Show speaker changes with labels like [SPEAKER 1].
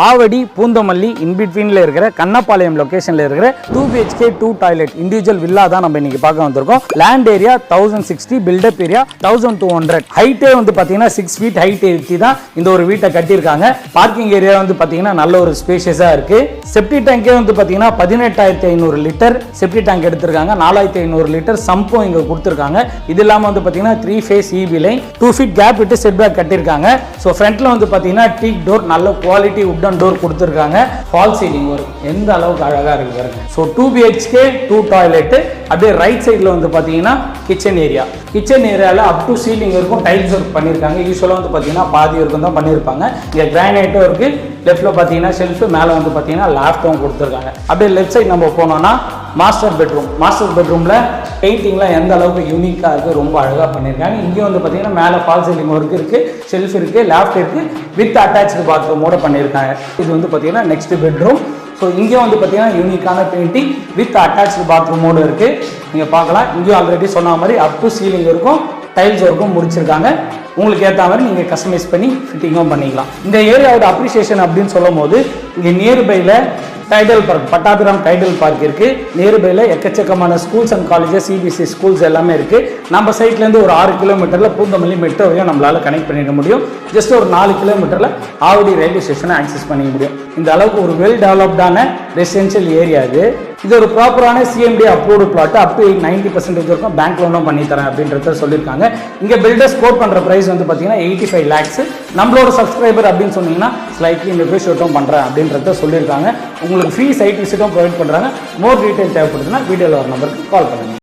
[SPEAKER 1] ஆவடி பூந்தமல்லி இன்பிட்வீனில் இருக்கிற கண்ணப்பாளையம் லொகேஷனில் இருக்கிற 2 BHK 2 டாய்லெட் இண்டிவிஜுவல் வில்லா தான் நம்ம இன்னைக்கு பார்க்க வந்திருக்கோம். Land area 1060, build up area 1200. ஹைட்டே வந்து பார்த்தீங்கன்னா 6 ஃபீட் ஹைட் ஏற்றி தான் இந்த ஒரு வீட்டை கட்டியிருக்காங்க. பார்க்கிங் ஏரியா வந்து பார்த்தீங்கன்னா நல்ல ஒரு ஸ்பேஷியஸாக இருக்கு. செப்டி டேங்கே வந்து பார்த்தீங்கன்னா 18,500 லிட்டர் செப்டி டேங்க் எடுத்திருக்காங்க. 4,500 லிட்டர் சம்பும் இங்கே கொடுத்துருக்காங்க. இது இல்லாமல் வந்து பார்த்தீங்கன்னா 3 phase EB line 2 feet gap விட்டு செட் பேக் கட்டியிருக்காங்க. ஸோ ஃப்ரண்ட்ல வந்து பார்த்தீங்கன்னா டீக் டோர், நல்ல குவாலிட்டி உட்டன் டோர் கொடுத்துருக்காங்க. ஃபால் சீலிங் ஒர்க் எந்த அளவுக்கு அழகாக இருக்கு பாருங்க. So 2 BHK 2 toilet. அப்படியே ரைட் சைடில் வந்து பார்த்தீங்கன்னா கிச்சன் ஏரியா. கிச்சன் ஏரியாவில் அப் டு சீலிங் இருக்கும் டைல்ஸ் ஒர்க் பண்ணியிருக்காங்க. யூஸ்வலாக வந்து பார்த்தீங்கன்னா பாதி வரைக்கும் தான் பண்ணியிருப்பாங்க. இங்கே கிரானைட்டும் இருக்கு. லெஃப்ட்ல பார்த்தீங்கன்னா ஷெல்ஃபு, மேலே வந்து பார்த்தீங்கன்னா லேப்டாப் கொடுத்துருக்காங்க. அப்படியே லெஃப்ட் சைடு நம்ம போனோம்னா மாஸ்டர் பெட்ரூம். மாஸ்டர் பெட்ரூமில் பெயிண்டிங்லாம் எந்த அளவுக்கு யூனிக்காக இருக்குது, ரொம்ப அழகாக பண்ணியிருக்காங்க. இங்கேயும் வந்து பார்த்தீங்கன்னா மேலே ஃபால் சீலிங் ஒர்க் இருக்குது, ஷெல்ஃப் இருக்குது, லேப்ட் இருக்குது, வித் அட்டாச்சு பாத்ரூமோட பண்ணியிருக்காங்க. இது வந்து பார்த்தீங்கன்னா நெக்ஸ்ட் பெட்ரூம். ஸோ இங்கேயும் வந்து பார்த்தீங்கன்னா யூனிக்கான பெயிண்டிங் வித் அட்டாச்சு பாத்ரூமோடு இருக்குது. நீங்கள் பார்க்கலாம். இங்கேயும் ஆல்ரெடி சொன்ன மாதிரி அப் டு சீலிங் இருக்கும், டைல்ஸ் ஒர்க்கும் முடிச்சிருக்காங்க. உங்களுக்கு ஏற்ற மாதிரி நீங்கள் கஸ்டமைஸ் பண்ணி ஃபிட்டிங்கும் பண்ணிக்கலாம். இந்த ஏரியாவோட அப்ரிசியேஷன் அப்படின்னு சொல்லும் போது இங்கே நியர்பையில் tidel park, Pattabiram tidel park இருக்குது. நியர்பையில் எக்கச்சக்கமான schools and colleges, CBSE schools எல்லாமே இருக்குது. நம்ம சைட்லேருந்து ஒரு 6 கிலோமீட்டரில் பூந்தமல்லி மெட்ரோவையும் நம்மளால் கனெக்ட் பண்ணிக்க முடியும். ஜஸ்ட் ஒரு 4 கிலோமீட்டரில் ஆவடி ரயில்வே ஸ்டேஷனை ஆக்சஸ் பண்ணிக்க முடியும். இந்த அளவுக்கு ஒரு வெல் டெவலப்டான ரெசிடென்ஷியல் ஏரியா இது. இது ஒரு ப்ராப்பரான CMD approved flat. Up to 90% இருக்கும். பேங்க் லோனும் பண்ணி தரேன் அப்படின்றத சொல்லியிருக்காங்க. இங்கே பில்டர்ஸ் கோட் பண்ணுற ப்ரைஸ் வந்து பார்த்தீங்கன்னா 85 lakhs. நம்மளோட சப்ஸ்கிரைபர் அப்படின்னு சொன்னீங்கன்னா ஸ்லைட்லி நெகோஷியேட்டும் பண்ணுறேன் அப்படின்றத சொல்லியிருக்காங்க. உங்களுக்கு ஃப்ரீ சைட் விசிட்டும் ப்ரொவைட் பண்ணுறாங்க. மோர் டீட்டெயில் தேவைப்படுதுன்னா வீடியோவில் ஒரு நம்பருக்கு கால் பண்ணுங்கள்.